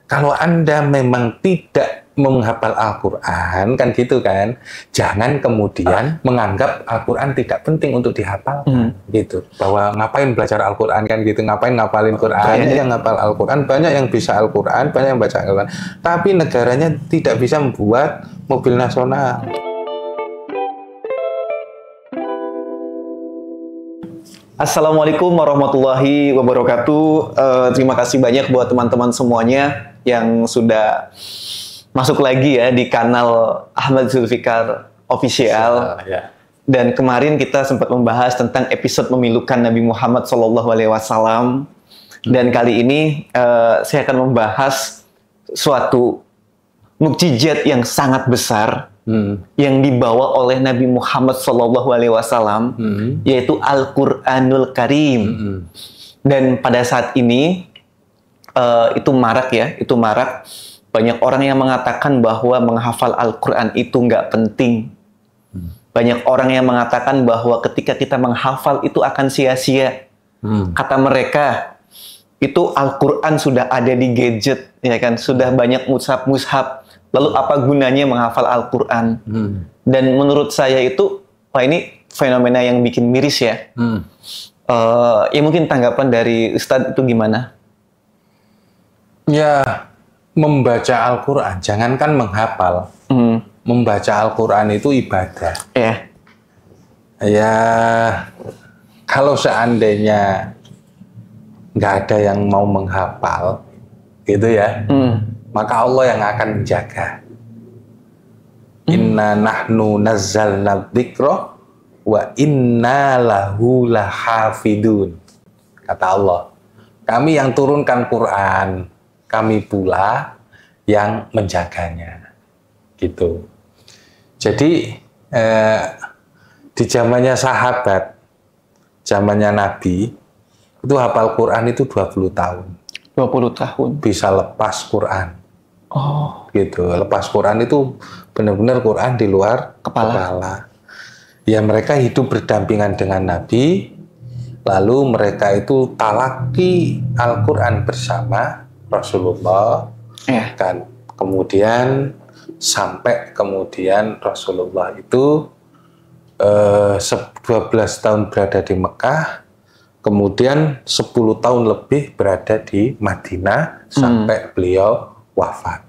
kalau Anda memang tidak menghafal Al-Quran, kan gitu kan, jangan kemudian menganggap Al-Quran tidak penting untuk dihafalkan, gitu. Bahwa ngapain belajar Al-Quran, kan gitu, ngapain ngapalin Quran, banyak yang ngapal Al-Quran, banyak yang bisa Al-Quran, banyak yang baca Al-Quran, tapi negaranya tidak bisa membuat mobil nasional. Assalamualaikum warahmatullahi wabarakatuh. Terima kasih banyak buat teman-teman semuanya yang sudah masuk lagi ya di kanal Ahmad Zulfikar Official. Ya. Dan kemarin kita sempat membahas tentang episode memilukan Nabi Muhammad SAW. Dan kali ini saya akan membahas suatu mukjizat yang sangat besar yang dibawa oleh Nabi Muhammad SAW, yaitu Al-Quranul Karim. Dan pada saat ini itu marak. Banyak orang yang mengatakan bahwa menghafal Al-Quran itu nggak penting. Banyak orang yang mengatakan bahwa ketika kita menghafal itu akan sia-sia. Kata mereka, itu Al-Quran sudah ada di gadget, ya kan? Sudah banyak mushaf. Lalu apa gunanya menghafal Al-Quran? Dan menurut saya itu, wah ini fenomena yang bikin miris ya. Ya mungkin tanggapan dari Ustadz itu gimana? Ya, membaca Al-Quran, jangankan menghafal. Membaca Al-Quran itu ibadah. Ya, kalau seandainya nggak ada yang mau menghafal, gitu ya, maka Allah yang akan menjaga. Inna nahnu nazzalna dzikra wa inna lahu lahafidun. Kata Allah, kami yang turunkan Quran, kami pula yang menjaganya. Gitu. Jadi di zamannya sahabat, zamannya Nabi, itu hafal Quran itu 20 tahun. 20 tahun. Bisa lepas Quran. Oh. Gitu. Lepas Quran itu benar-benar Quran di luar kepala. Ya, mereka hidup berdampingan dengan Nabi, lalu mereka itu talaki Al-Quran bersama Rasulullah, kan. Kemudian sampai kemudian Rasulullah itu 12 tahun berada di Mekah, kemudian 10 tahun lebih berada di Madinah sampai beliau wafat.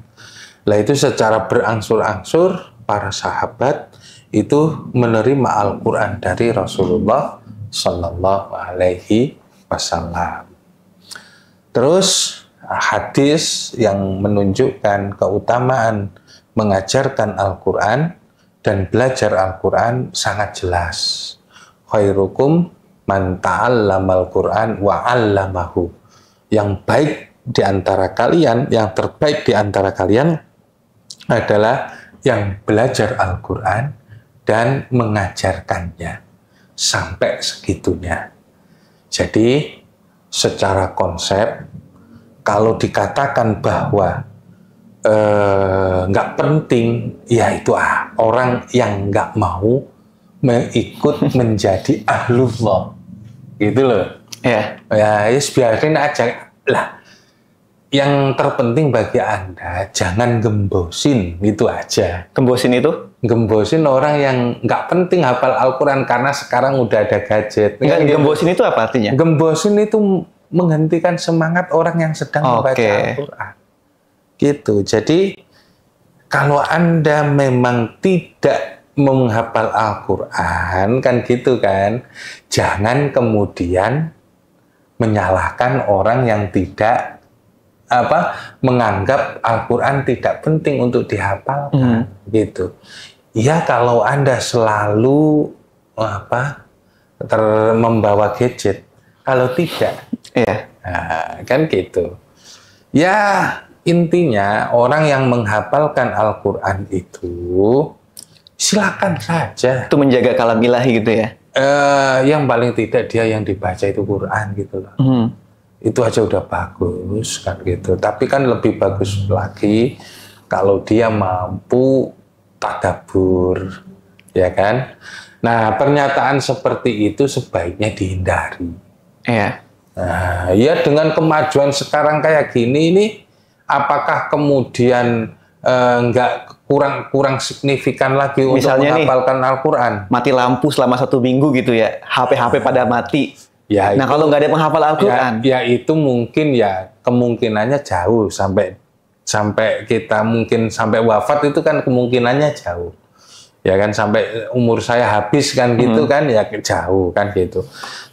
Nah, itu secara berangsur-angsur para sahabat itu menerima Al-Quran dari Rasulullah Sallallahu Alaihi Wasallam. Terus hadis yang menunjukkan keutamaan mengajarkan Al-Quran dan belajar Al-Quran sangat jelas. Khairukum man ta'allamal Quran wa 'allamahu. Yang baik di antara kalian, yang terbaik di antara kalian adalah yang belajar Al-Quran dan mengajarkannya. Sampai segitunya. Jadi secara konsep, kalau dikatakan bahwa nggak penting, ya itu orang yang nggak mau ikut menjadi ahlullah, gitu loh. Ya, biarin aja lah. Yang terpenting bagi Anda, jangan gembosin, gitu aja. Gembosin itu? Gembosin orang yang nggak penting hafal Al-Quran karena sekarang udah ada gadget. Gembosin itu apa artinya? Gembosin itu menghentikan semangat orang yang sedang membaca Al-Quran. Gitu. Jadi kalau Anda memang tidak menghafal Al-Quran, kan gitu kan, jangan kemudian menyalahkan orang yang tidak menganggap Al-Quran tidak penting untuk dihafalkan. Gitu. Ya, kalau Anda selalu membawa gadget, kalau tidak, kan gitu. Ya, intinya orang yang menghafalkan Al-Quran itu silakan saja. Itu menjaga kalam ilahi gitu ya? Yang paling tidak dia yang dibaca itu Quran gitu loh. Itu aja udah bagus kan gitu. Tapi kan lebih bagus lagi kalau dia mampu tadabbur, ya kan? Nah, pernyataan seperti itu sebaiknya dihindari. Iya. Nah, ya dengan kemajuan sekarang kayak gini ini, apakah kemudian nggak kurang signifikan lagi Misalnya untuk menghafalkan Al-Quran? Mati lampu selama 1 minggu gitu ya, HP pada mati. Ya, nah kalau nggak ada penghafal Al-Quran, ya itu mungkin ya kemungkinannya jauh sampai kita mungkin sampai wafat itu kan kemungkinannya jauh. Ya kan sampai umur saya habis kan gitu kan ya jauh kan gitu.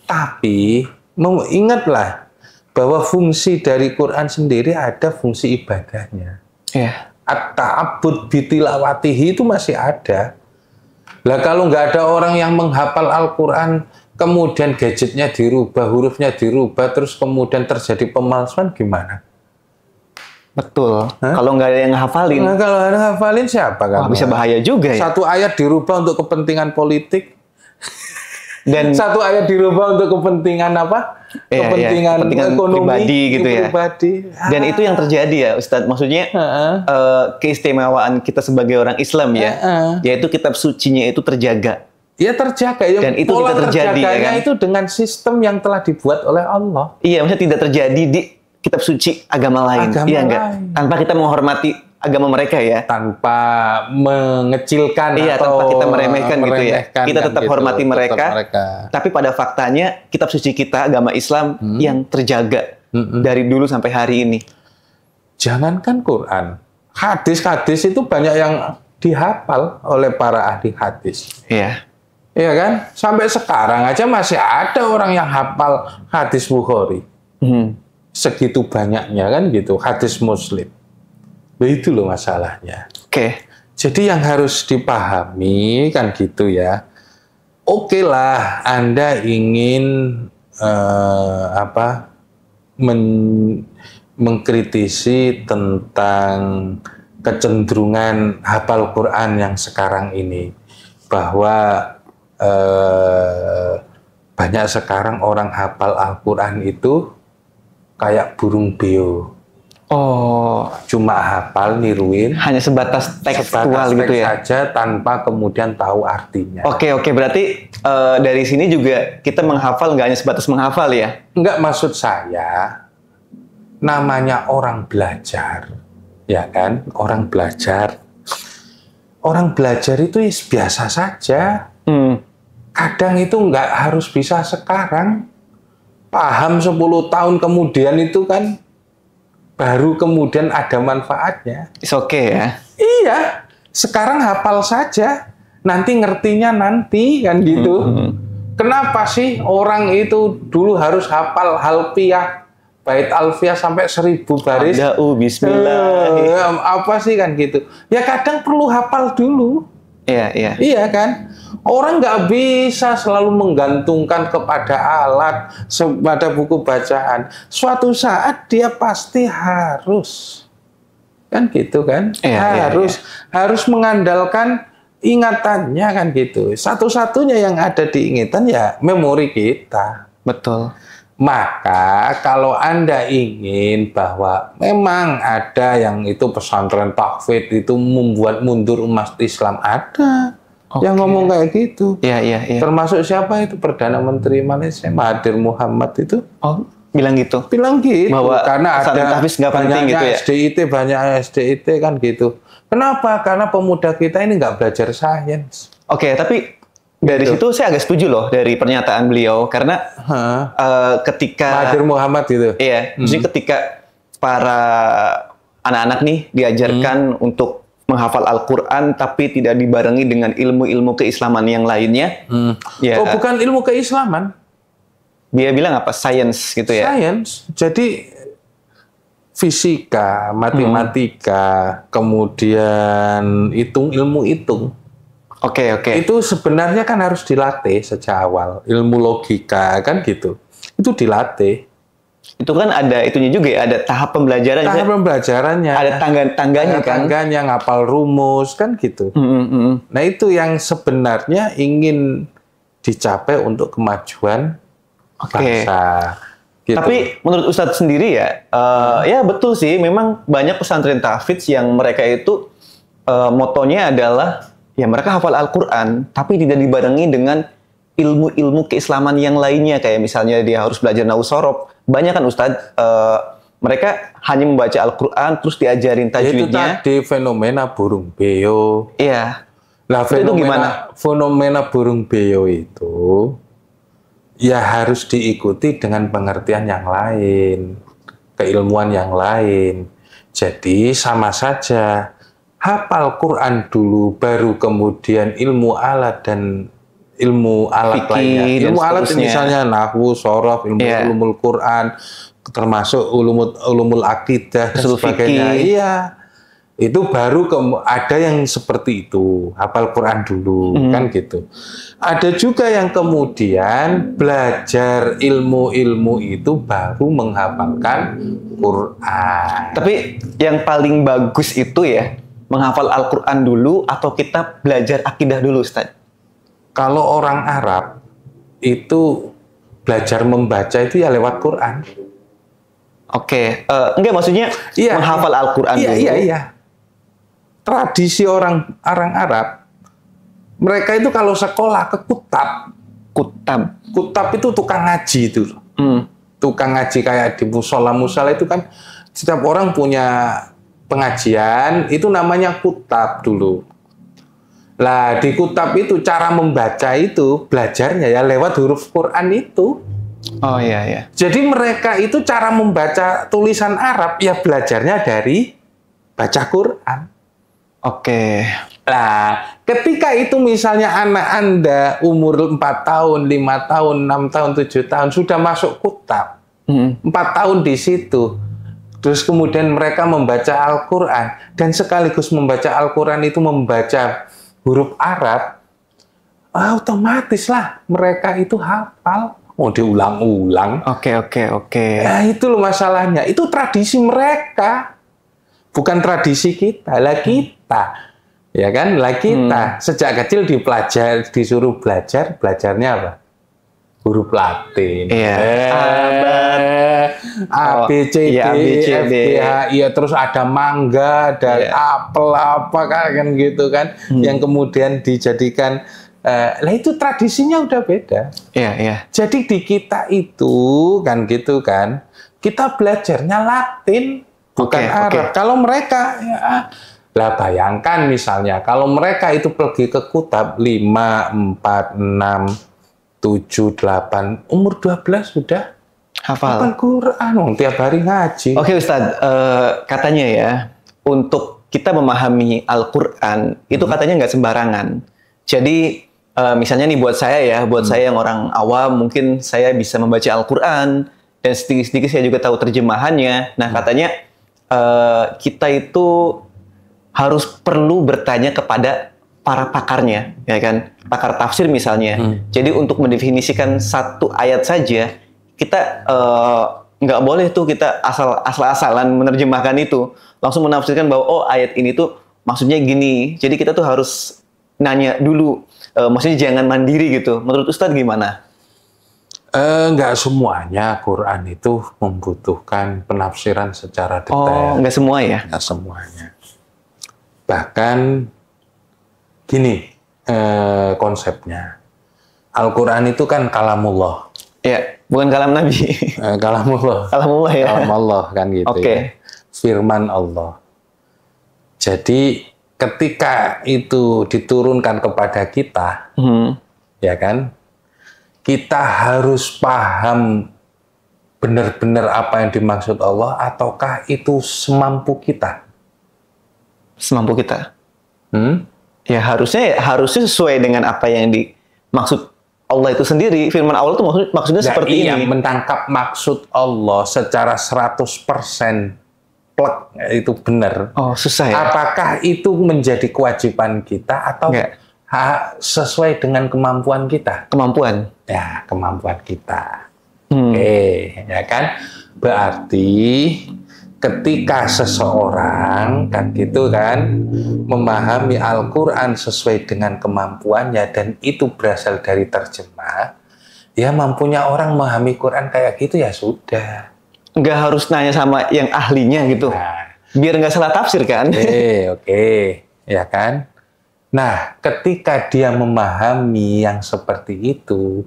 Tapi ingatlah bahwa fungsi dari Quran sendiri ada fungsi ibadahnya. Iya. At-ta'abbud bitilawatihi itu masih ada. Lah kalau nggak ada orang yang menghafal Al-Quran, kemudian gadgetnya dirubah, hurufnya dirubah, terus kemudian terjadi pemalsuan gimana? Betul. Kalau nggak ada yang ngehafalin. Nah, kalau ada ngehafalin siapa kan? Wah, bisa bahaya juga ya. Satu ayat dirubah untuk kepentingan politik. Dan satu ayat dirubah untuk kepentingan apa? Kepentingan ekonomi pribadi gitu ya. Pribadi. Dan itu yang terjadi ya, Ustadz. Maksudnya keistimewaan kita sebagai orang Islam ya, yaitu kitab sucinya itu terjaga. Ya terjaga. Ya, dan itu pola tidak terjadi ya kan? itu dengan sistem yang telah dibuat oleh Allah. Iya, maksudnya tidak terjadi di kitab suci agama lain. Iya enggak? Tanpa kita menghormati agama mereka ya. Tanpa mengecilkan atau tanpa kita meremehkan gitu ya. Kita tetap gitu, hormati mereka. Tapi pada faktanya kitab suci kita agama Islam yang terjaga dari dulu sampai hari ini. Jangankan Quran, hadis-hadis itu banyak yang dihafal oleh para ahli hadis. Iya. Iya kan? Sampai sekarang aja masih ada orang yang hafal hadis Bukhari. Segitu banyaknya kan gitu, hadis Muslim. Itu loh masalahnya. Oke. Jadi yang harus dipahami kan gitu ya. Oke lah, Anda ingin mengkritisi tentang kecenderungan hafal Quran yang sekarang ini, bahwa banyak sekarang orang hafal Al-Quran itu kayak burung beo. Oh, cuma hafal niruin, hanya sebatas tekstual gitu ya saja tanpa kemudian tahu artinya. Oke, berarti dari sini juga kita menghafal nggak hanya sebatas menghafal ya? Enggak, maksud saya namanya orang belajar, ya kan? Orang belajar itu biasa saja. Kadang itu nggak harus bisa sekarang, paham 10 tahun kemudian itu kan baru kemudian ada manfaatnya. It's okay ya? Iya, sekarang hafal saja, nanti ngertinya nanti kan gitu. Kenapa sih orang itu dulu harus hafal Alfiyah, bait Alfiyah sampai 1000 baris? Bismillah. Apa sih kan gitu? Ya kadang perlu hafal dulu. Iya. Iya kan? Orang nggak bisa selalu menggantungkan kepada alat, pada buku bacaan. Suatu saat dia pasti harus, kan gitu kan? Harus mengandalkan ingatannya kan gitu. Satu-satunya yang ada di ingatan ya memori kita. Betul. Maka kalau Anda ingin bahwa memang ada yang itu pesantren tahfidz itu membuat mundur umat Islam, ada. Yang ngomong kayak gitu. Iya. Termasuk siapa itu Perdana Menteri Malaysia Mahathir Muhammad itu. Oh, bilang gitu. Bahwa karena ada banyaknya gitu ya? banyak SDIT kan gitu. Kenapa? Karena pemuda kita ini nggak belajar sains. Oke, tapi dari situ saya agak setuju loh dari pernyataan beliau karena ketika Mahathir Muhammad gitu. Iya, maksudnya ketika para anak-anak nih diajarkan untuk menghafal Al-Quran tapi tidak dibarengi dengan ilmu-ilmu keislaman yang lainnya. Ya, bukan ilmu keislaman. Dia bilang apa? Sains gitu ya? Sains. Jadi fisika, matematika, kemudian ilmu hitung. Oke. Itu sebenarnya kan harus dilatih sejak awal. Ilmu logika kan gitu. Itu dilatih. Itu kan ada itunya juga ya, ada tahap pembelajarannya. Ada tangga-tangganya kan. Tangganya, ngapal rumus kan gitu. Nah itu yang sebenarnya ingin dicapai untuk kemajuan bangsa. Gitu. Tapi menurut Ustadz sendiri ya, ya betul sih, memang banyak pesantren tahfidz yang mereka itu motonya adalah ya mereka hafal Al-Quran, tapi tidak dibarengi dengan ilmu-ilmu keislaman yang lainnya, kayak misalnya dia harus belajar nahwu sorof. Banyak kan Ustadz mereka hanya membaca Al-Quran terus diajarin Itu tajwidnya. tadi fenomena burung beo. Iya. Nah, Itu gimana? fenomena burung beo itu ya harus diikuti dengan pengertian yang lain, keilmuan yang lain. Jadi sama saja hafal Quran dulu, baru kemudian ilmu alat dan ilmu alat Fikih lainnya. dan Ilmu alat seterusnya. misalnya nahwu, sorof, ilmu Iya. ulumul Quran, termasuk ulumul akidah dan Usul sebagainya. fikih. Iya. Itu baru ada yang seperti itu, hafal Quran dulu, kan gitu. Ada juga yang kemudian belajar ilmu-ilmu itu baru menghafalkan Quran. Tapi yang paling bagus itu ya, menghafal Al-Quran dulu atau kita belajar akidah dulu, Ustaz? Kalau orang Arab itu belajar membaca itu ya lewat Quran. Oke, enggak maksudnya Iya, menghafal Al-Quran dulu. Iya. Tradisi orang Arab, mereka itu kalau sekolah ke kutab. Kutab itu tukang ngaji itu. Tukang ngaji kayak di musola itu kan setiap orang punya pengajian, itu namanya kutab dulu. Lah di kutab itu cara membaca itu belajarnya ya lewat huruf Quran itu. Oh iya. Jadi mereka itu cara membaca tulisan Arab ya belajarnya dari baca Quran. Oke. Nah, ketika itu misalnya anak Anda umur 4 tahun, 5 tahun, 6 tahun, 7 tahun sudah masuk kutab. 4 tahun di situ. Terus kemudian mereka membaca Al-Quran dan sekaligus membaca Al-Quran itu membaca huruf Arab, otomatis lah mereka itu hafal. Mau diulang-ulang. Oke. Nah, itu loh masalahnya. Itu tradisi mereka. Bukan tradisi kita. Lah kita. Ya kan? Lah kita. Sejak kecil disuruh belajarnya apa? Huruf Latin. Iya. A, B, C, D, F, G, H, I, terus ada mangga, ada apel, apa kan gitu kan. Yang kemudian dijadikan lah itu tradisinya udah beda. Iya. Jadi di kita itu kan gitu kan, kita belajarnya Latin bukan Arab. Kalau mereka ya, lah bayangkan misalnya kalau mereka itu pergi ke kutab 5, 4, 6, 7, 8, umur 12 sudah hafal Quran, tiap hari ngaji. Oke Ustadz, katanya ya untuk kita memahami Al-Quran itu katanya nggak sembarangan. Jadi misalnya nih buat saya yang orang awam mungkin saya bisa membaca Al-Quran dan sedikit-sedikit saya juga tahu terjemahannya. Nah katanya kita itu harus perlu bertanya kepada para pakarnya, ya kan, pakar tafsir misalnya. Jadi untuk mendefinisikan satu ayat saja kita nggak boleh tuh kita asal-asalan menerjemahkan itu, langsung menafsirkan bahwa oh ayat ini tuh maksudnya gini. Jadi kita tuh harus nanya dulu. Maksudnya jangan mandiri gitu. Menurut Ustadz gimana? Nggak semuanya Quran itu membutuhkan penafsiran secara detail. Oh, nggak semua ya? Nggak semuanya. Bahkan gini konsepnya. Al-Quran itu kan kalamullah. Ya, bukan kalam Nabi. Kalamullah. Kalamullah ya. Kalam Allah kan gitu. Oke. Firman Allah. Jadi ketika itu diturunkan kepada kita, ya kan, kita harus paham benar-benar apa yang dimaksud Allah, ataukah itu semampu kita? Semampu kita. Ya harusnya sesuai dengan apa yang dimaksud Allah itu sendiri. Firman Allah itu maksudnya seperti ini. Menangkap maksud Allah secara 100% plek itu benar. Oh, susah ya. Apakah itu menjadi kewajiban kita atau sesuai dengan kemampuan kita? Kemampuan. Ya, kemampuan kita. Oke, ya kan? Berarti ketika seseorang kan gitu kan memahami Al-Quran sesuai dengan kemampuannya dan itu berasal dari terjemah, ya mampunya orang memahami Quran kayak gitu ya sudah. Nggak harus nanya sama yang ahlinya gitu. Nah, biar nggak salah tafsir kan. Oke, ya kan? Nah, ketika dia memahami yang seperti itu,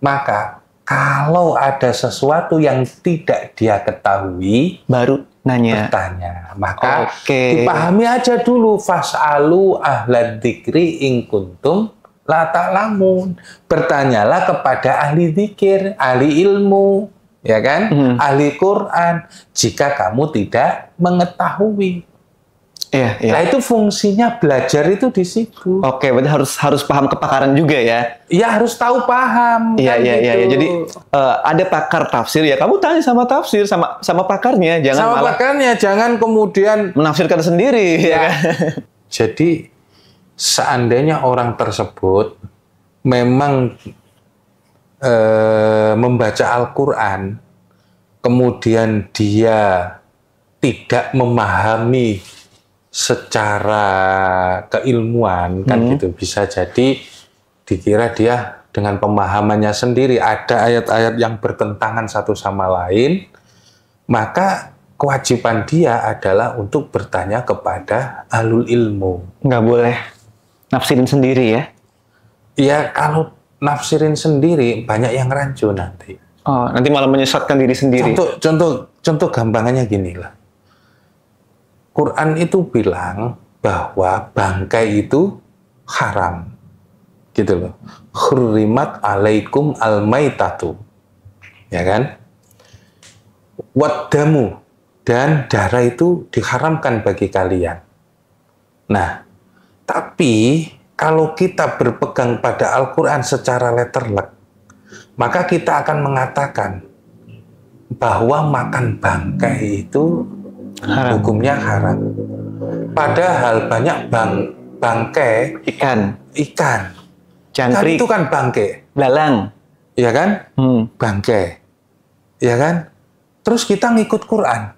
maka Kalau ada sesuatu yang tidak dia ketahui, Baru nanya. bertanya. Maka Oke. dipahami aja dulu, fas'alu ahlad dzikri in kuntum la ta'lamun. Bertanyalah kepada ahli zikir, ahli ilmu, ya kan? Ahli Quran, jika kamu tidak mengetahui. Iya, iya. Nah, itu fungsinya belajar itu di situ. Oke, berarti harus paham kepakaran juga ya. Ya harus tahu paham. Iya, kan iya, iya. gitu. Jadi ada pakar tafsir ya. Kamu tanya sama tafsir, sama pakarnya, jangan sama malah pakarnya, jangan kemudian menafsirkan sendiri. Ya kan? Jadi seandainya orang tersebut memang membaca Al-Quran, kemudian dia tidak memahami secara keilmuan, kan gitu, bisa jadi dikira dia dengan pemahamannya sendiri ada ayat-ayat yang bertentangan satu sama lain, maka kewajiban dia adalah untuk bertanya kepada ahlul ilmu. Nggak boleh nafsirin sendiri ya. Ya kalau nafsirin sendiri banyak yang rancu nanti. Oh, nanti malah menyesatkan diri sendiri. Contoh gampangannya gini lah. Quran itu bilang bahwa bangkai itu haram. Gitu loh. Hurrimat alaikum al-maitatu. Ya kan? Waddamu. Dan darah itu diharamkan bagi kalian. Nah, tapi kalau kita berpegang pada Al-Quran secara letterlek, maka kita akan mengatakan bahwa makan bangkai itu Haram. hukumnya haram. Padahal banyak bangkai Ikan, kan jangkrik, itu kan bangkai, belalang. ya kan? Bangkai, ya kan? Terus kita ngikut Quran.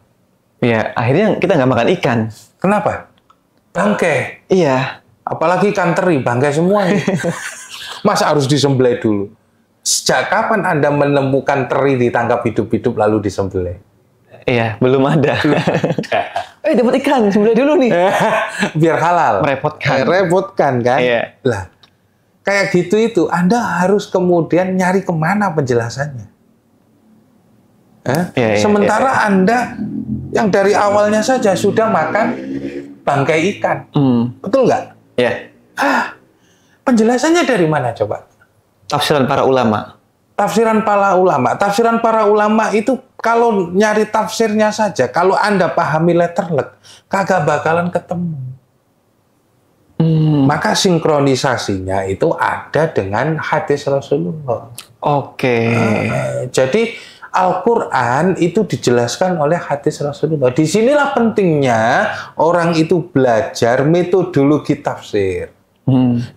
Ya, akhirnya kita nggak makan ikan. Kenapa? Bangkai. Iya. Apalagi ikan teri, bangkai semua. Masa harus disembelih dulu? Sejak kapan Anda menemukan teri ditangkap hidup-hidup lalu disembelih? Iya, belum ada. Dapat ikan, sembelih dulu nih. Biar halal. Merepotkan. Repotkan kan? Iya. Lah, kayak gitu itu Anda harus kemudian nyari kemana penjelasannya. Iya, Sementara Anda yang dari awalnya saja sudah makan bangkai ikan. Betul nggak? Iya. Penjelasannya dari mana coba? Tafsiran para ulama. Tafsiran para ulama. Tafsiran para ulama itu kalau nyari tafsirnya saja, kalau Anda pahami letterlek, kagak bakalan ketemu. Maka sinkronisasinya itu ada dengan hadis Rasulullah. Oke. Jadi Al-Quran itu dijelaskan oleh hadis Rasulullah. Disinilah pentingnya orang itu belajar metodologi tafsir.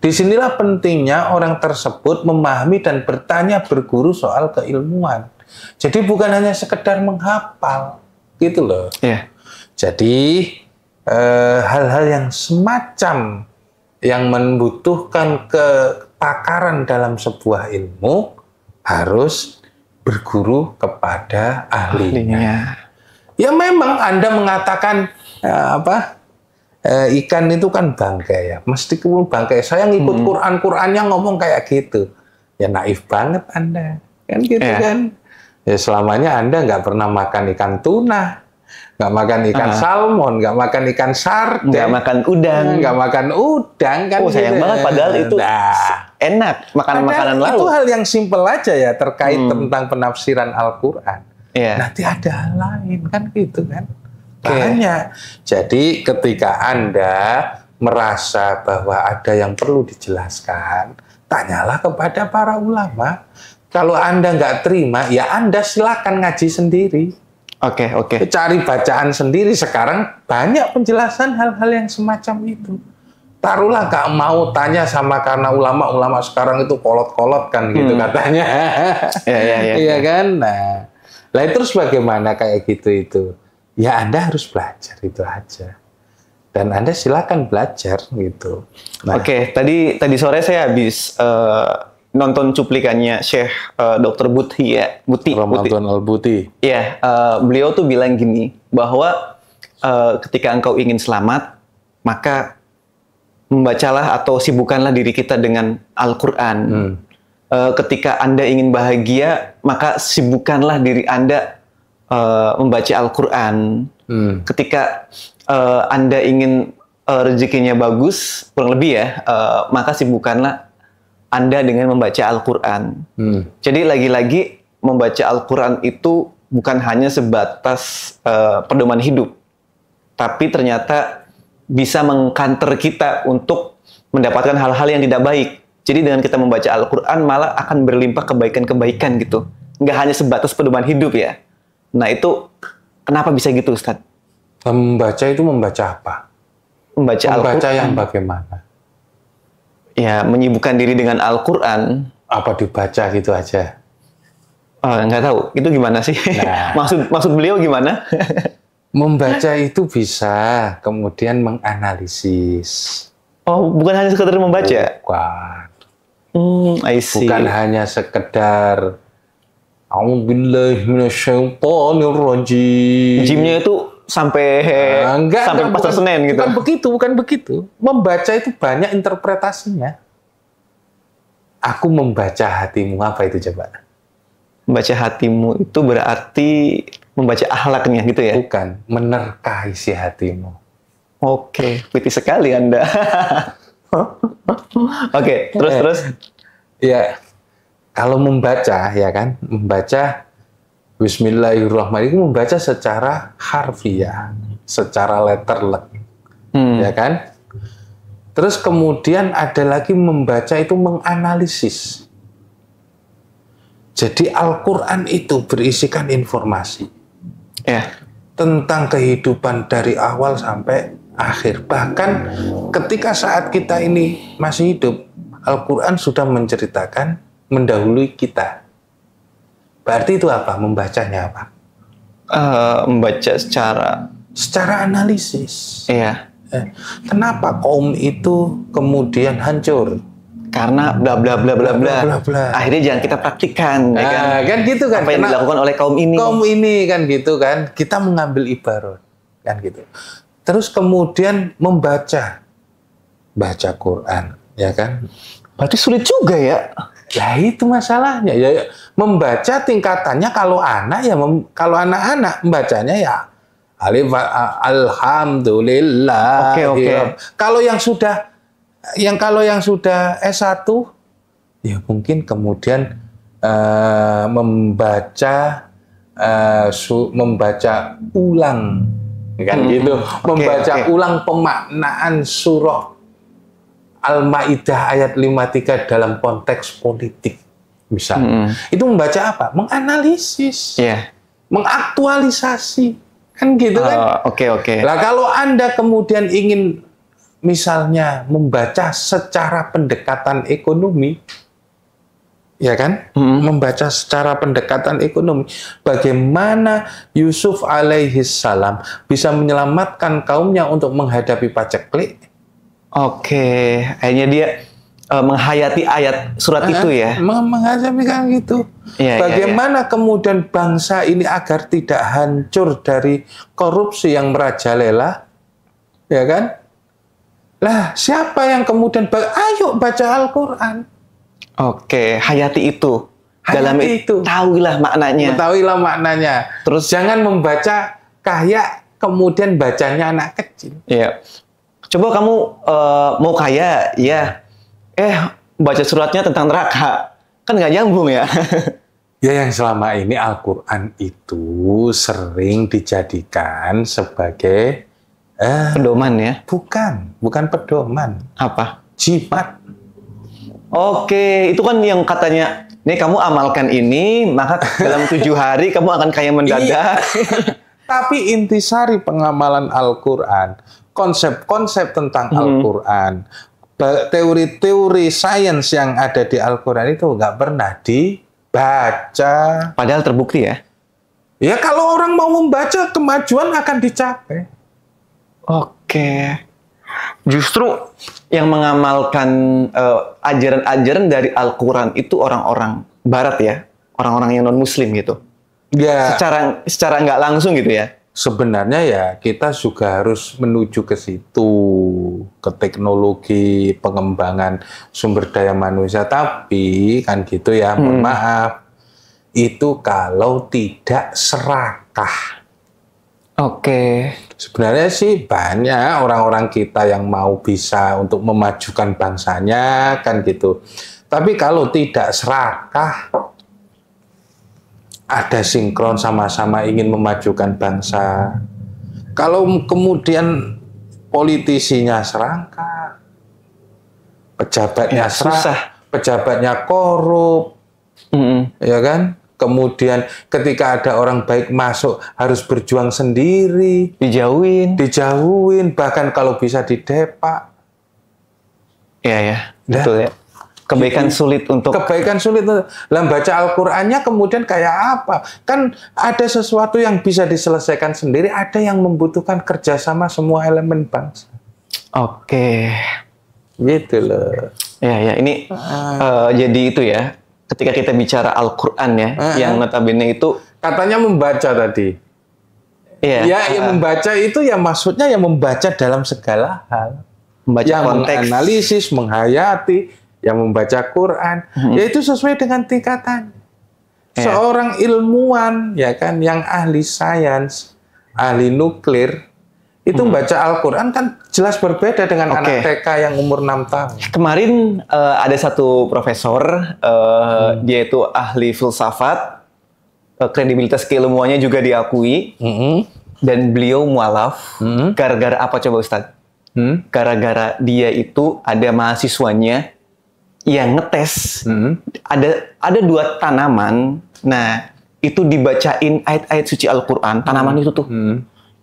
Disinilah pentingnya orang tersebut memahami dan bertanya berguru soal keilmuan. Jadi bukan hanya sekedar menghafal, gitu loh. Iya. Jadi hal-hal yang semacam yang membutuhkan kepakaran dalam sebuah ilmu harus berguru kepada ahlinya. Ya memang Anda mengatakan ikan itu kan bangkai ya, mesti bangkai. Saya ngikut Quran-Qurannya ngomong kayak gitu. Ya naif banget Anda, kan gitu kan. Ya selamanya Anda nggak pernah makan ikan tuna, nggak makan ikan salmon, nggak makan ikan sarden, nggak makan udang, kan. Oh sayang banget, padahal itu enak makanan laut. Itu hal yang simpel aja ya terkait tentang penafsiran Al-Quran. Nanti ada hal lain kan gitu kan. Banyak. Jadi ketika Anda merasa bahwa ada yang perlu dijelaskan, tanyalah kepada para ulama. Kalau Anda nggak terima, ya Anda silakan ngaji sendiri. Oke. Cari bacaan sendiri. Sekarang banyak penjelasan hal-hal yang semacam itu. Taruhlah nggak mau tanya sama karena ulama sekarang itu kolot-kolot kan gitu katanya. Iya kan? Nah, terus bagaimana kayak gitu itu? Ya Anda harus belajar itu aja. Dan Anda silakan belajar gitu. Nah. Oke, tadi sore saya habis nonton cuplikannya Syekh Dr. Buti ya, Ramadan Al-Buti. Iya, beliau tuh bilang gini bahwa ketika engkau ingin selamat, maka membacalah atau sibukkanlah diri kita dengan Al-Quran. ketika Anda ingin bahagia, maka sibukkanlah diri Anda membaca Al-Quran. Ketika Anda ingin rezekinya bagus, kurang lebih ya, maka sibukkanlah Anda dengan membaca Al-Quran. Jadi lagi-lagi membaca Al-Quran itu bukan hanya sebatas pedoman hidup, tapi ternyata bisa mengkanter kita untuk mendapatkan hal-hal yang tidak baik. Jadi dengan kita membaca Al-Quran malah akan berlimpah kebaikan-kebaikan gitu. Nggak hanya sebatas pedoman hidup ya. Nah itu kenapa bisa gitu Ustadz? Membaca itu membaca apa? Membaca Al-Quran. Yang bagaimana? Ya menyibukkan diri dengan Al-Quran. Apa dibaca gitu aja? Nggak tahu. Itu gimana sih? Nah. maksud beliau gimana? Membaca itu bisa kemudian menganalisis. Oh, bukan hanya sekedar membaca? Bukan. I see. Bukan hanya sekedar A'udzubillahi minasyaitonirrajim. Jimnya itu sampai pasar Senen gitu. Bukan begitu. Membaca itu banyak interpretasinya. Aku membaca hatimu, apa itu coba? Membaca hatimu itu berarti membaca akhlaknya gitu ya? Bukan, menerka isi hatimu. Oke, putih sekali Anda. Oke, terus. Ya, kalau membaca ya kan, membaca Bismillahirrahmanirrahim, membaca secara harfiah, secara letterlek, ya kan. Terus kemudian ada lagi membaca itu menganalisis. Jadi Al-Quran itu berisikan informasi tentang kehidupan dari awal sampai akhir. Bahkan ketika saat kita ini masih hidup, Al-Quran sudah menceritakan, mendahului kita. Berarti itu apa? Membacanya apa? Membaca secara analisis. Iya. Kenapa kaum itu kemudian hancur? Karena bla bla bla bla bla. Akhirnya jangan kita praktikkan, ya kan? Kan gitu kan. Apa yang dilakukan oleh kaum ini? Kaum ini kan gitu kan. Kita mengambil ibarat kan gitu. Terus kemudian baca Quran, ya kan? Berarti sulit juga ya? Ya itu masalahnya. Ya membaca tingkatannya kalau anak-anak membacanya ya alif alhamdulillah. Oke. Kalau yang sudah S1 ya mungkin kemudian membaca ulang kan gitu. Membaca ulang pemaknaan surah Al-Maidah ayat 53 dalam konteks politik misalnya. Itu membaca apa? Menganalisis. Mengaktualisasi. Kan gitu kan? Oke. Lah kalau Anda kemudian ingin misalnya membaca secara pendekatan ekonomi, ya kan? Membaca secara pendekatan ekonomi, bagaimana Yusuf alaihi salam bisa menyelamatkan kaumnya untuk menghadapi paceklik. Oke, akhirnya dia menghayati ayat surat itu ya? Menghayati kan gitu. Bagaimana kemudian bangsa ini agar tidak hancur dari korupsi yang merajalela, ya kan? Lah, siapa yang kemudian ayo baca Al-Quran. Oke, hayati itu. Dalam itu. Tahuilah maknanya. Terus jangan membaca kayak kemudian bacanya anak kecil. Iya. Coba kamu mau kaya, ya. Baca suratnya tentang neraka. Kan nggak nyambung ya. Ya yang selama ini Al-Quran itu sering dijadikan sebagai pedoman ya? Bukan pedoman. Apa? Jimat. Oke, itu kan yang katanya, nih kamu amalkan ini, maka dalam 7 hari kamu akan kaya mendadak. Tapi intisari pengamalan Al-Quran, konsep-konsep tentang Al-Quran, teori-teori sains yang ada di Al-Quran itu nggak pernah dibaca. Padahal terbukti ya? Ya kalau orang mau membaca, kemajuan akan dicapai. Oke. Justru yang mengamalkan ajaran-ajaran dari Al-Quran itu orang-orang Barat ya, orang-orang yang non-Muslim gitu. Ya. Secara nggak langsung gitu ya. sebenarnya ya kita juga harus menuju ke situ, ke teknologi pengembangan sumber daya manusia. Tapi kan gitu ya, mohon maaf, itu kalau tidak serakah. Oke. Sebenarnya sih banyak orang-orang kita yang mau bisa untuk memajukan bangsanya kan gitu. Tapi kalau tidak serakah, ada sinkron sama-sama ingin memajukan bangsa. Kalau kemudian politisinya serakah, pejabatnya susah. Pejabatnya korup, ya kan? Kemudian ketika ada orang baik masuk harus berjuang sendiri, dijauhin, bahkan kalau bisa didepak. Ya, betul ya. Kebaikan sulit untuk... Lah baca Al-Qur'annya kemudian kayak apa? Kan ada sesuatu yang bisa diselesaikan sendiri, ada yang membutuhkan kerjasama semua elemen bangsa. Oke. Gitu loh. Ya, ini jadi itu ya, ketika kita bicara Al-Qur'an ya, yang notabene itu... Katanya membaca tadi. Iya. Ya, membaca itu ya maksudnya ya membaca dalam segala hal. Membaca yang konteks. menganalisis, menghayati, yang membaca Quran, yaitu sesuai dengan tingkatan. Seorang ilmuwan, ya kan, yang ahli sains, ahli nuklir, itu membaca Al-Quran kan jelas berbeda dengan anak TK yang umur 6 tahun. Kemarin ada satu profesor, dia itu ahli filsafat, kredibilitas keilmuannya juga diakui, dan beliau mualaf. Gara-gara apa coba Ustadz? Gara-gara dia itu ada mahasiswanya yang ngetes, ada 2 tanaman, nah itu dibacain ayat-ayat suci Al-Quran, tanaman itu tuh.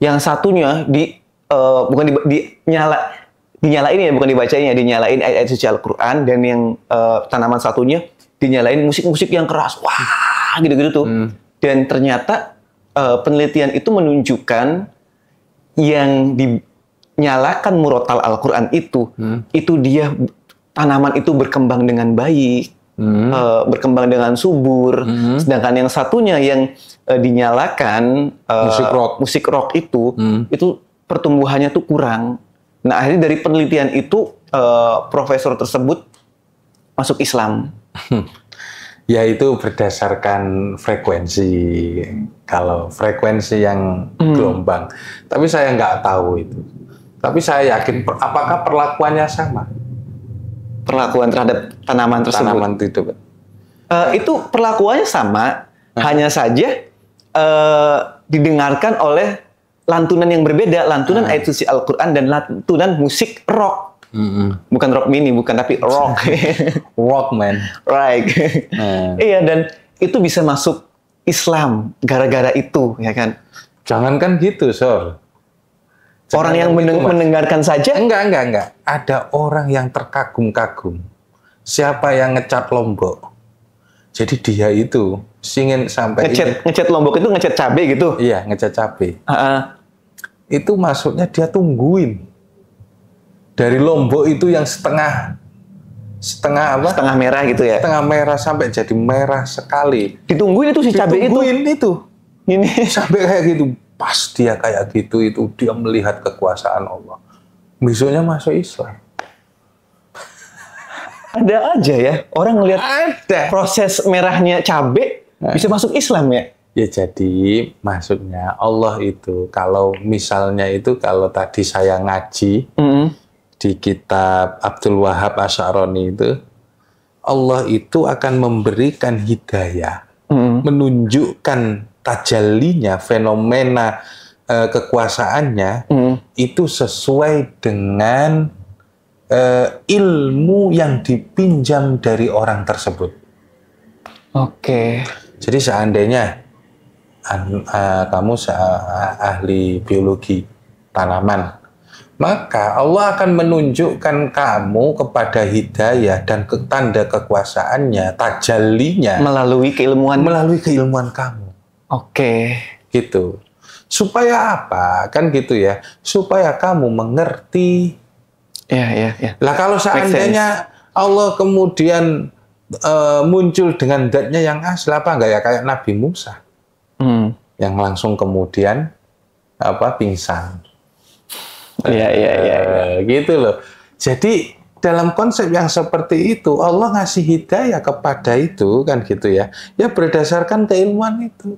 Yang satunya dinyalain ya, bukan dibacain ya, dinyalain ayat-ayat suci Al-Quran, dan yang tanaman satunya dinyalain musik-musik yang keras, wah gitu-gitu tuh. Dan ternyata penelitian itu menunjukkan yang dinyalakan murotal Al-Quran itu dia tanaman itu berkembang dengan baik, berkembang dengan subur. Sedangkan yang satunya yang dinyalakan musik rock itu pertumbuhannya tuh kurang. Nah, akhirnya dari penelitian itu profesor tersebut masuk Islam. Ya itu berdasarkan frekuensi. Kalau frekuensi yang gelombang. Tapi saya nggak tahu itu. Tapi saya yakin apakah perlakuannya sama? Perlakuan terhadap tanaman tersebut. Tanaman itu. Itu perlakuannya sama, hanya saja didengarkan oleh lantunan yang berbeda, lantunan ayat suci Al-Quran dan lantunan musik rock. Bukan rock mini, tapi rock. Rock, man. Right. Iya, dan itu bisa masuk Islam gara-gara itu, ya kan? Jangankan gitu, Sor. Orang yang mendengarkan saja? Enggak. Ada orang yang terkagum-kagum. Siapa yang ngecat Lombok? Jadi dia itu ingin sampai... Ngecat Lombok itu ngecat cabai gitu? Iya, ngecat cabai. Itu maksudnya dia tungguin. Dari Lombok itu yang setengah apa? Setengah merah gitu ya? Setengah merah sampai jadi merah sekali. Ditungguin itu si cabai itu? Ditungguin itu. Ini. Sampai kayak gitu. Pas dia kayak gitu, itu dia melihat kekuasaan Allah. Besoknya masuk Islam. Ada aja ya, orang ngelihat proses merahnya cabai bisa masuk Islam ya? Ya jadi maksudnya Allah itu, kalau misalnya itu, kalau tadi saya ngaji di kitab Abdul Wahab Asy'arani itu, Allah itu akan memberikan hidayah, menunjukkan tajallinya, fenomena kekuasaannya itu sesuai dengan ilmu yang dipinjam dari orang tersebut. Oke. Jadi seandainya kamu ahli biologi tanaman, maka Allah akan menunjukkan kamu kepada hidayah dan tanda kekuasaannya, tajallinya melalui keilmuan kamu. Oke. Gitu. Supaya apa? Kan gitu ya. Supaya kamu mengerti. Ya. Lah kalau seandainya Allah kemudian muncul dengan zatnya yang asli, apa enggak ya kayak Nabi Musa. Yang langsung kemudian pingsan. Iya. Gitu loh. Jadi dalam konsep yang seperti itu Allah ngasih hidayah kepada itu kan gitu ya. Ya berdasarkan keilmuan itu.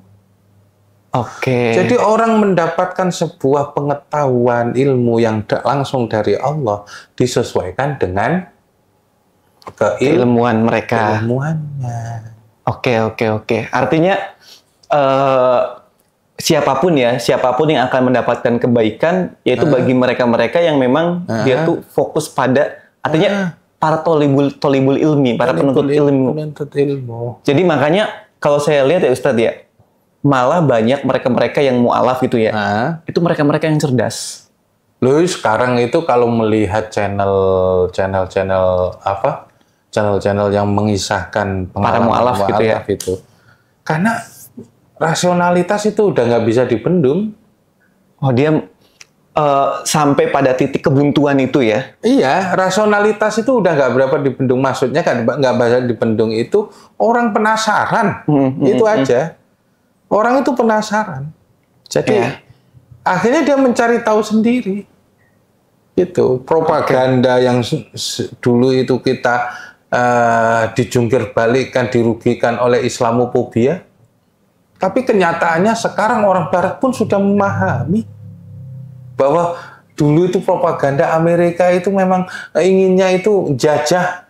Oke. Jadi orang mendapatkan sebuah pengetahuan ilmu yang langsung dari Allah disesuaikan dengan keilmuan mereka. Keilmuannya. Oke. Artinya siapapun yang akan mendapatkan kebaikan yaitu bagi mereka-mereka yang memang dia tuh fokus pada artinya para tolibul ilmi, para penuntut ilmu. Jadi makanya kalau saya lihat ya Ustadz ya, malah banyak mereka-mereka yang mu'alaf gitu ya. Itu mereka-mereka yang cerdas. Loh, sekarang itu kalau melihat channel yang mengisahkan para mu'alaf gitu ya. Itu. Karena rasionalitas itu udah nggak bisa dibendung. Oh, dia sampai pada titik kebuntuan itu ya? Iya, rasionalitas itu udah nggak berapa dibendung. Maksudnya kan nggak bisa dibendung itu orang penasaran. Itu aja. Orang itu penasaran. Jadi akhirnya dia mencari tahu sendiri. Itu propaganda yang dulu itu kita dijungkir balikkan, dirugikan oleh Islamophobia. Tapi kenyataannya sekarang orang Barat pun sudah memahami bahwa dulu itu propaganda Amerika itu memang inginnya itu jajah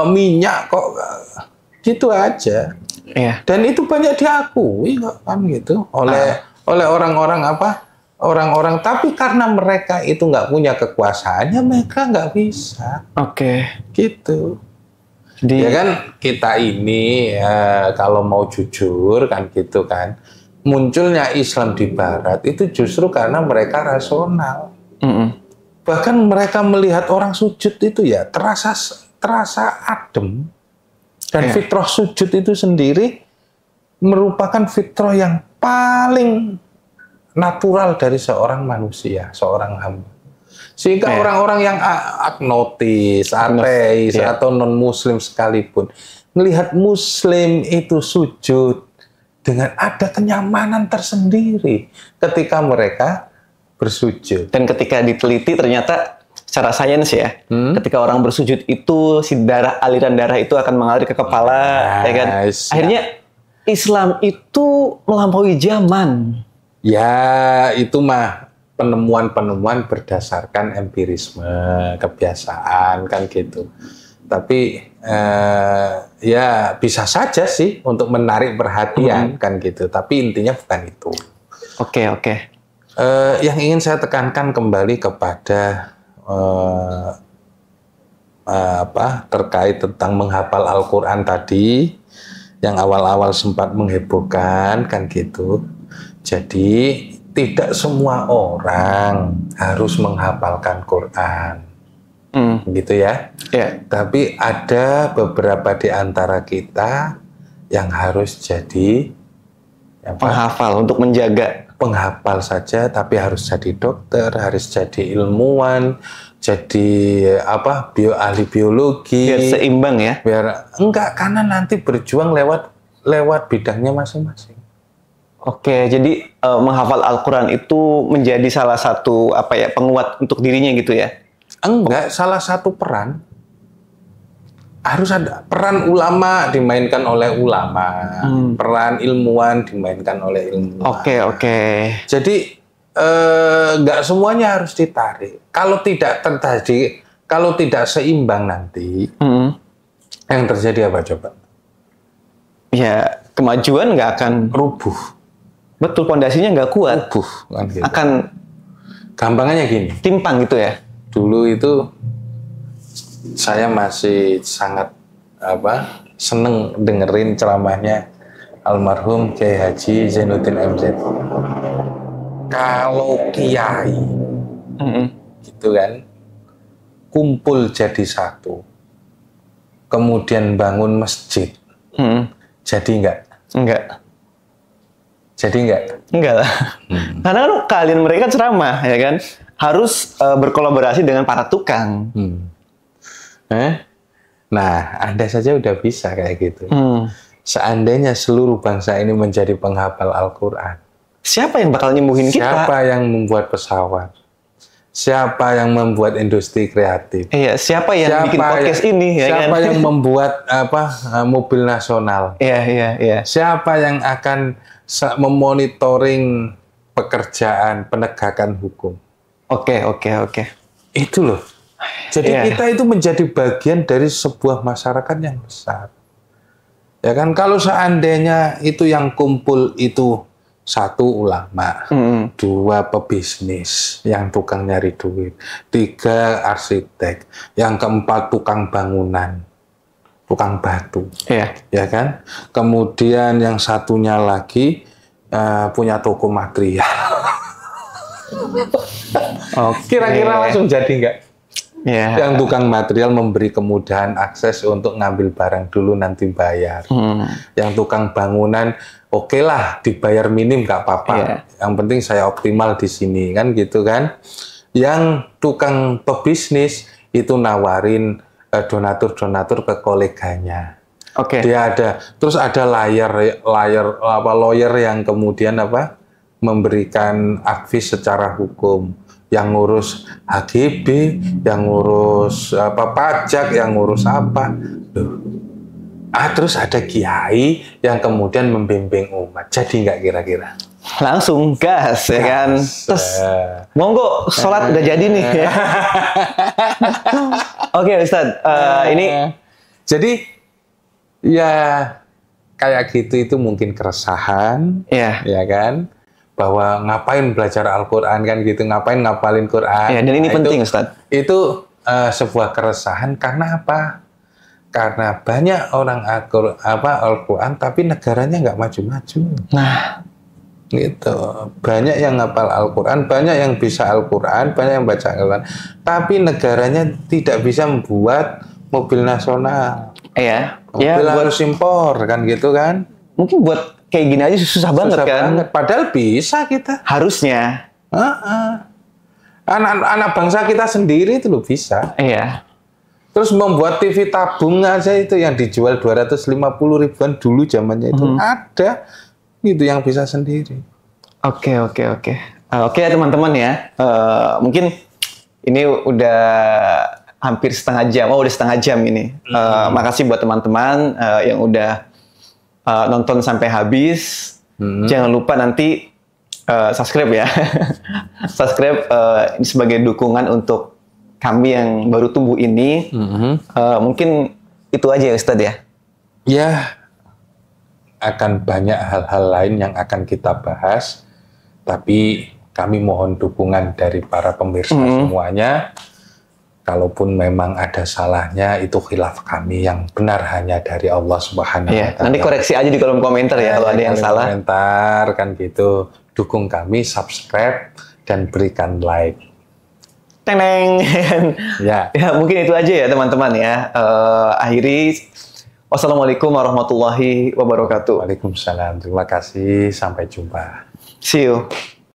minyak kok gitu aja. Iya. Dan itu banyak diakui kok kan gitu oleh orang-orang orang-orang, tapi karena mereka itu nggak punya kekuasaannya, mereka nggak bisa. Gitu. Ya kan kita ini kalau mau jujur kan gitu kan, munculnya Islam di Barat itu justru karena mereka rasional. Bahkan mereka melihat orang sujud itu ya terasa adem. Dan fitrah sujud itu sendiri merupakan fitrah yang paling natural dari seorang manusia, seorang hamba. Sehingga orang-orang yang agnotis, ateis, atau non-muslim sekalipun melihat muslim itu sujud dengan ada kenyamanan tersendiri ketika mereka bersujud. Dan ketika diteliti ternyata secara sains ya, ketika orang bersujud itu si aliran darah itu akan mengalir ke kepala, ya kan? Akhirnya Islam itu melampaui zaman. Ya, itu mah penemuan-penemuan berdasarkan empirisme, kebiasaan kan gitu. Tapi ya bisa saja sih untuk menarik perhatian kan gitu. Tapi intinya bukan itu. Oke. Yang ingin saya tekankan kembali kepada terkait tentang menghafal Al-Quran tadi, yang awal-awal sempat menghebohkan kan gitu. Jadi tidak semua orang harus menghafalkan Quran, gitu ya. Tapi ada beberapa di antara kita yang harus jadi penghafal untuk menjaga. Penghafal saja, tapi harus jadi dokter, harus jadi ilmuwan, jadi ahli biologi. Biar seimbang ya. Karena nanti berjuang lewat bidangnya masing-masing. Oke, jadi menghafal Al-Quran itu menjadi salah satu penguat untuk dirinya gitu ya? Enggak, salah satu peran. Harus ada peran ulama dimainkan oleh ulama, peran ilmuwan dimainkan oleh ilmuwan. Oke. Jadi enggak semuanya harus ditarik. Kalau tidak seimbang nanti, yang terjadi apa coba? Ya, kemajuan nggak akan rubuh. Betul, pondasinya nggak kuat. Rubuh, kan gitu. Akan gampangannya gini. Timpang gitu ya. Dulu itu saya masih sangat seneng dengerin ceramahnya almarhum Kiai Haji Zainuddin MZ. Kalau kiai, gitu kan, kumpul jadi satu, kemudian bangun masjid, jadi enggak? Jadi enggak lah. Karena kan kalian mereka ceramah ya kan, harus berkolaborasi dengan para tukang. Nah, Anda saja udah bisa kayak gitu. Seandainya seluruh bangsa ini menjadi penghafal Al-Quran, siapa yang bakal nyembuhin kita? Siapa yang membuat pesawat? Siapa yang membuat industri kreatif? Iya, siapa yang bikin podcast ini? Ya siapa kan? yang membuat mobil nasional? Iya. Siapa yang akan memonitoring pekerjaan penegakan hukum? Oke. Itu loh. Jadi kita itu menjadi bagian dari sebuah masyarakat yang besar. Ya kan, kalau seandainya itu yang kumpul itu 1 ulama, 2 pebisnis yang tukang nyari duit, 3 arsitek, yang keempat tukang bangunan, tukang batu, ya kan. Kemudian yang satunya lagi punya toko material. Kira-kira langsung jadi nggak? Yang tukang material memberi kemudahan akses untuk ngambil barang dulu nanti bayar. Yang tukang bangunan, oke lah dibayar minim nggak apa-apa. Yang penting saya optimal di sini kan gitu kan. Yang tukang pebisnis itu nawarin donatur ke koleganya. Dia ada, terus ada lawyer yang kemudian memberikan advice secara hukum. Yang ngurus HGB, yang ngurus pajak, yang ngurus apa. Terus ada kiai yang kemudian membimbing umat. Jadi nggak kira-kira? Langsung gas, ya kan? Terus, monggo, sholat udah jadi nih. Ya. Oke, Ustadz. Ini jadi ya kayak gitu itu mungkin keresahan, ya kan? Bahwa ngapain belajar Al-Quran kan gitu, ngapain ngapalin Quran. Dan ini penting, Ustaz. Itu sebuah keresahan karena apa? Karena banyak orang Al-Quran tapi negaranya nggak maju-maju. Nah, gitu. Banyak yang ngapal Al-Quran, banyak yang bisa Al-Quran, banyak yang baca Al-Quran, tapi negaranya tidak bisa membuat mobil nasional. Mobil harus impor kan gitu kan? Mungkin buat kayak gini aja susah banget kan? Padahal bisa kita. Harusnya. Anak bangsa kita sendiri itu loh bisa. Terus membuat TV tabung aja itu yang dijual 250 ribuan dulu zamannya itu ada gitu yang bisa sendiri. Oke ya teman-teman ya. Mungkin ini udah hampir setengah jam. Udah setengah jam ini. Makasih buat teman-teman yang udah nonton sampai habis. Jangan lupa nanti subscribe ya. Subscribe ini sebagai dukungan untuk kami yang baru tumbuh ini. Mungkin itu aja ya Ustadz ya. Ya, akan banyak hal-hal lain yang akan kita bahas. Tapi kami mohon dukungan dari para pemirsa semuanya. Kalaupun memang ada salahnya, itu khilaf kami, yang benar hanya dari Allah Subhanahu wa Ta'ala. Nanti koreksi aja di kolom komentar ya kalau ada yang salah. Komentar kan gitu. Dukung kami, subscribe dan berikan like. Teneng. Ya, mungkin itu aja ya teman-teman ya. Akhiri, wassalamualaikum warahmatullahi wabarakatuh. Waalaikumsalam. Terima kasih. Sampai jumpa. See you.